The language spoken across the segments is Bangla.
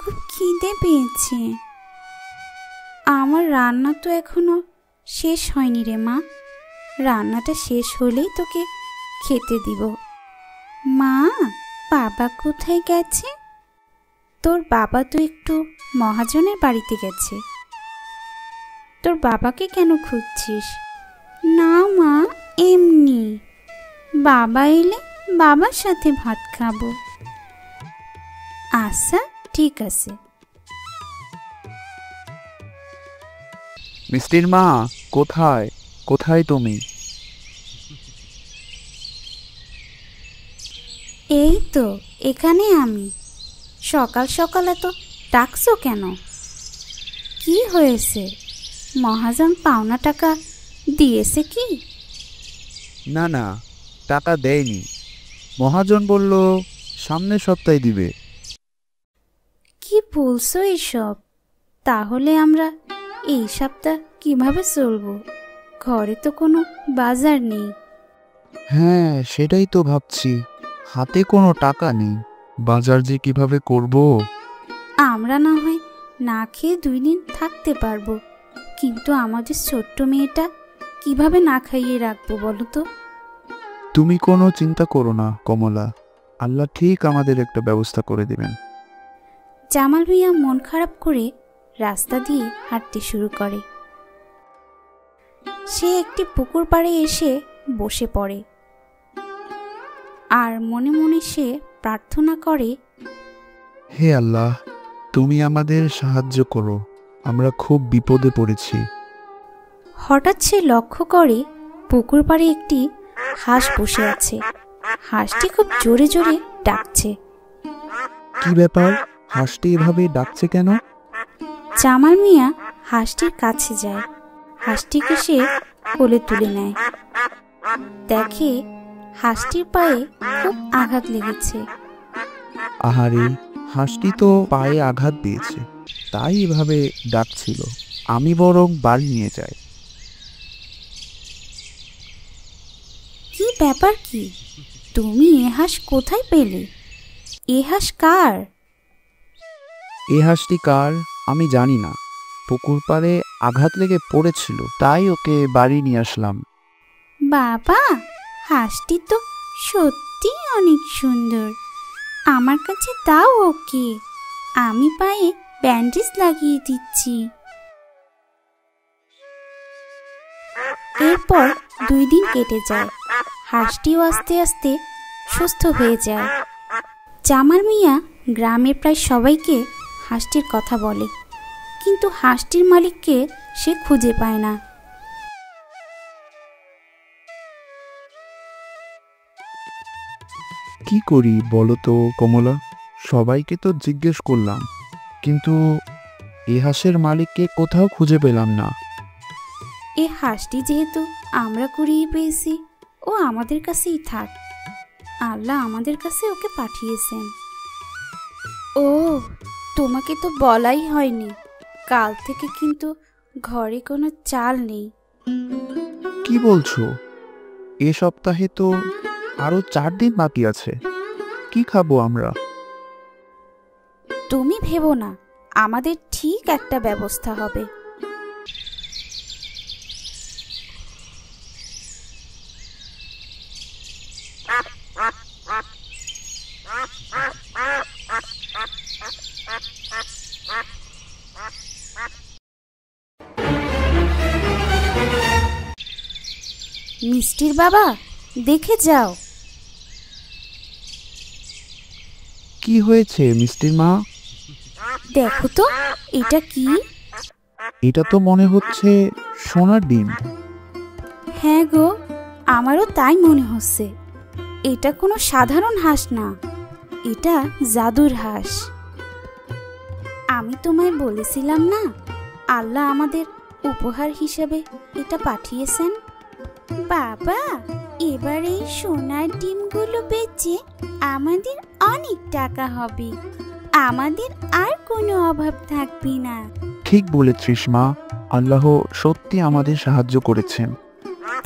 খুব খিদে পেয়েছে। আমার রান্না তো এখনো শেষ হয়নি রে মা, রান্নাটা শেষ হলেই তোকে খেতে দিব। মা, বাবা কোথায় গেছে? তোর বাবা তো একটু মহাজনের বাড়িতে গেছে। তোর বাবাকে কেন খুঁজছিস? না মা, এমনি। বাবা এলে বাবার সাথে ভাত খাবো। আচ্ছা, ঠিক আছে। মিষ্টির মা, কোথায় কোথায় তুমি? এই তো এখানে আমি। সকাল সকাল এত ডাকছো কেন? কি হয়েছে? মহাজন পাওনা টাকা দিয়েছে কি? না না, টাকা দেয়নি। মহাজন বলল সামনের সপ্তাহে দিবে। কি বলছো এসব? তাহলে আমরা এই সপ্তাহ কিভাবে চলবো? ঘরে তো কোনো বাজার নেই। হ্যাঁ, সেটাই তো ভাবছি, হাতে কোনো টাকা নেই, বাজার যে কিভাবে করব। আমরা না হয় না খেয়ে 2 দিন থাকতে পারবো, কিন্তু আমাদের ছোট্ট মেয়েটা কিভাবে না খাইয়ে রাখবো বলো তো? তুমি কোনো চিন্তা করো না কমলা, আল্লাহ ঠিক আমাদের একটা ব্যবস্থা করে দেবেন। জামাল মিয়া মন খারাপ করে রাস্তা দিয়ে হাঁটতে শুরু করে। সে একটি পুকুর পাড়ে এসে বসে পড়ে আর মনে মনে সে প্রার্থনা করে, হে আল্লাহ, তুমি আমাদের সাহায্য করো, আমরা খুব বিপদে পড়েছি। হঠাৎ সে লক্ষ্য করে পুকুর পাড়ে একটি হাঁস বসে আছে। হাঁসটি খুব জোরে জোরে ডাকছে। কি ব্যাপার, হাঁসটি এভাবে ডাকছে কেন? জামাল মিয়া হাঁসটির কাছে যায়। হাঁসটিকে সে কোলে তুলে নেয়। দেখে হাঁসটির পায়ে খুব আঘাত লেগেছে। আহারে, হাঁসটি তো পায়ে আঘাত পেয়েছে, তাই এভাবে ডাকছিল। আমি বরং বাড়ি নিয়ে যাই। কি ব্যাপার কি? তুমি এ হাঁস কোথায় পেলে? এ হাঁস কার? এ হাঁসটি কার আমি জানি না, পুকুর পাড়ে আঘাত লেগে পড়েছিল, তাই ওকে বাড়ি নিয়ে আসলাম। বাবা, হাঁসটি তো সত্যি অনেক সুন্দর। আমার কাছে দাও ওকে, আমি পায়ে ব্যান্ডেজ লাগিয়ে দিচ্ছি। এরপর 2 দিন কেটে যায়। হাঁসটিও আস্তে আস্তে সুস্থ হয়ে যায়। জামাল মিয়া গ্রামের প্রায় সবাইকে হাঁসটির কথা বলে, কিন্তু হাঁসটির মালিককে সে খুঁজে পায় না। কি করি বলো তো কমলা, সবাইকে তো জিজ্ঞেস করলাম, কিন্তু এ হাঁসের মালিককে কোথাও খুঁজে পেলাম না। এই হাঁসটি যেহেতু আমরা কুড়িয়ে পেয়েছি, ও আমাদের কাছেই থাক। আল্লাহ আমাদের কাছে ওকে পাঠিয়েছেন। ও, তোমাকে তো বলাই হয়নি, কাল থেকে কিন্তু ঘরে কোনো চাল নেই। কি বলছো? এ সপ্তাহে তো আরো 4 দিন বাকি আছে, কি খাবো আমরা? তুমি ভেবো না, আমাদের ঠিক একটা ব্যবস্থা হবে। মিষ্টির বাবা, দেখে যাও। কি হয়েছে মিষ্টির মা? দেখো তো, এটা কি? এটা তো মনে হচ্ছে সোনার ডিম। হ্যাঁ গো, আমারও তাই মনে হচ্ছে। এটা কোনো সাধারণ হাঁস না, এটা জাদুর হাঁস। আমি তোমায় বলেছিলাম না, আল্লাহ আমাদের উপহার হিসেবে এটা পাঠিয়েছেন। বাবা, এবার এই সোনার ডিমগুলো বেচে আমাদের অনেক টাকা হবে, আমাদের আর কোনো অভাব থাকবে না। ঠিক বলেছিস মা, আল্লাহ সত্যি আমাদের সাহায্য করেছেন।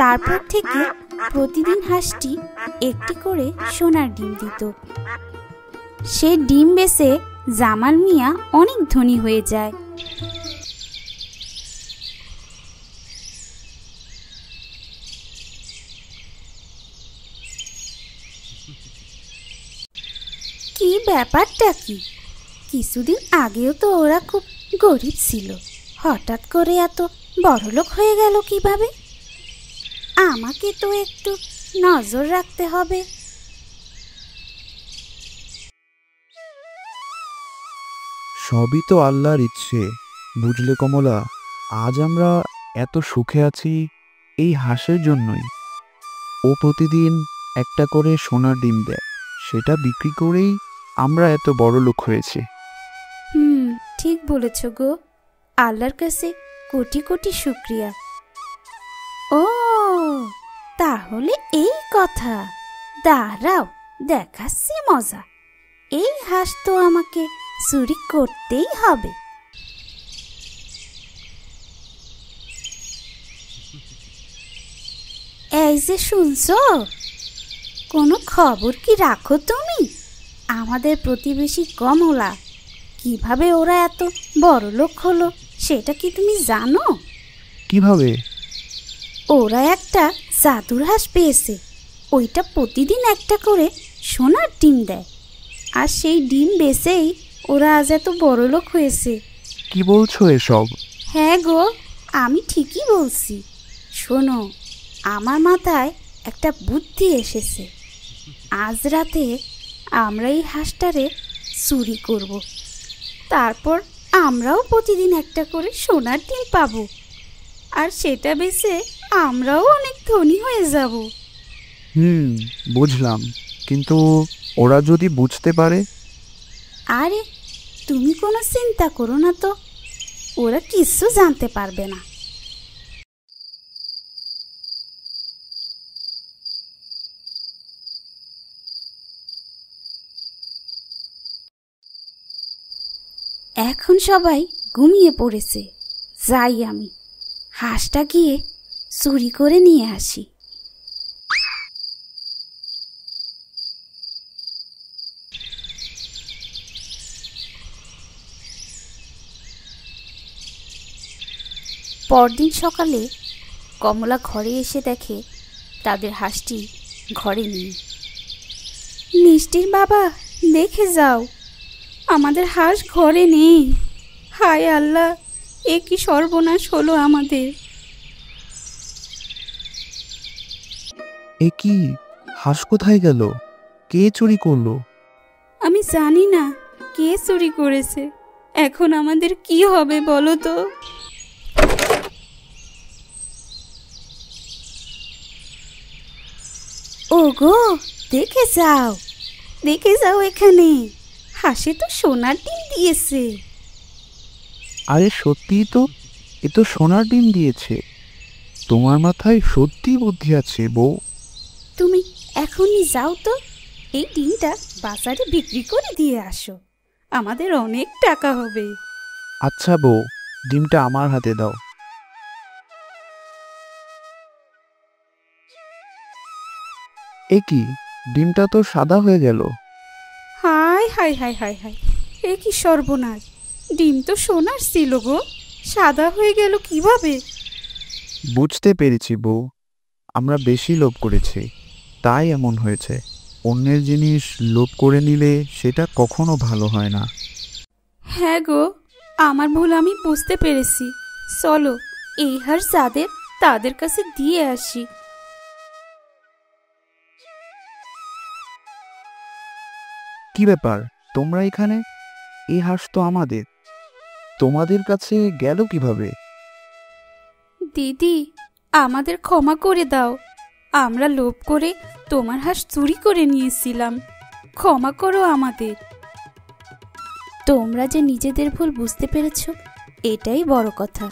তারপর থেকে প্রতিদিন হাঁসটি একটি করে সোনার ডিম দিত। সে ডিম বেচে জামাল মিয়া অনেক ধনী হয়ে যায়। কি ব্যাপারটা কি? কিছুদিন আগেও তো ওরা খুব গরিব ছিল, হঠাৎ করে এত বড়লোক হয়ে গেল কিভাবে? আমাকে তো একটু নজর রাখতে হবে। সবই তো আল্লাহর ইচ্ছে, বুঝলে কমলা। আজ আমরা এত সুখে আছি এই হাঁসের জন্যই। ও প্রতিদিন একটা করে সোনার ডিম দেয়, সেটা বিক্রি করেই আমরা এত বড় লোক হয়েছি। ঠিক বলেছ গো, আল্লাহর কাছে কোটি কোটি শুকরিয়া। ও তাহলে এই কথা, দাঁড়াও দেখাচ্ছি মজা। এই হাঁস তো আমাকে চুরি করতেই হবে। এই যে শুনছো, কোনো খবর কি রাখো তুমি? আমাদের প্রতিবেশী কমলা, কিভাবে ওরা এত বড় লোক হলো সেটা কি তুমি জানো? কিভাবে? ওরা একটা জাদুর হাঁস পেয়েছে, ওইটা প্রতিদিন একটা করে সোনার ডিম দেয়, আর সেই ডিম বেচেই ওরা আজ এত বড় লোক হয়েছে। কি বলছো এসব? হ্যাঁ গো, আমি ঠিকই বলছি। শোনো, আমার মাথায় একটা বুদ্ধি এসেছে। আজ রাতে আমরা এই হাঁসটারে চুরি করব, তারপর আমরাও প্রতিদিন একটা করে সোনার ডিম পাবো, আর সেটা বেচে আমরাও অনেক ধনী হয়ে যাব। বুঝলাম, কিন্তু ওরা যদি বুঝতে পারে? আরে তুমি কোনো চিন্তা করো না তো, ওরা কিছু জানতে পারবে না। এখন সবাই ঘুমিয়ে পড়েছে, যাই আমি হাঁসটা গিয়ে চুরি করে নিয়ে আসি। পরদিন সকালে কমলা ঘরে এসে দেখে তাদের হাঁসটি ঘরে নেই। মিষ্টির বাবা, দেখে যাও, আমাদের হাঁস ঘরে নেই। হায় আল্লাহ, এ কি সর্বনাশ হলো আমাদের। এ কি, হাঁস কোথায় গেল? কে চুরি করলো? আমি জানি না কে চুরি করেছে, এখন আমাদের কি হবে বলো তো? ওগো, দেখে যাও, দেখে যাও, এখানে হাঁসে তো সোনার ডিম দিয়েছে। আরে সত্যিই তো, এ তো সোনার ডিম দিয়েছে। তোমার মাথায় সত্যি বুদ্ধি আছে বউ। তুমি এখনই যাও তো, এই ডিমটা বাজারে বিক্রি করে দিয়ে আসো, আমাদের অনেক টাকা হবে। আচ্ছা বউ, ডিমটা আমার হাতে দাও। এ কি, ডিমটা তো সাদা হয়ে গেল। হায় হায় হায় হায় হায়, এ কি সর্বনাশ! ডিম তো সোনার ছিল গো, সাদা হয়ে গেল কিভাবে? বুঝতে পেরেছি বউ, আমরা বেশি লোভ করেছি, তাই এমন হয়েছে। অন্যের জিনিস লোভ করে নিলে সেটা কখনো ভালো হয় না। হ্যাঁ গো, আমার ভুল আমি বুঝতে পেরেছি। চলো এই হার যাদের তাদের কাছে দিয়ে আসি। কি ব্যাপার, তোমরা এখানে? এই হাঁস তো আমাদের, তোমাদের কাছে গেল কিভাবে? দিদি, আমাদের ক্ষমা করে দাও, আমরা লোভ করে তোমার হাঁস চুরি করে নিয়েছিলাম, ক্ষমা করো আমাদের। তোমরা যে নিজেদের ভুল বুঝতে পেরেছো, এটাই বড় কথা।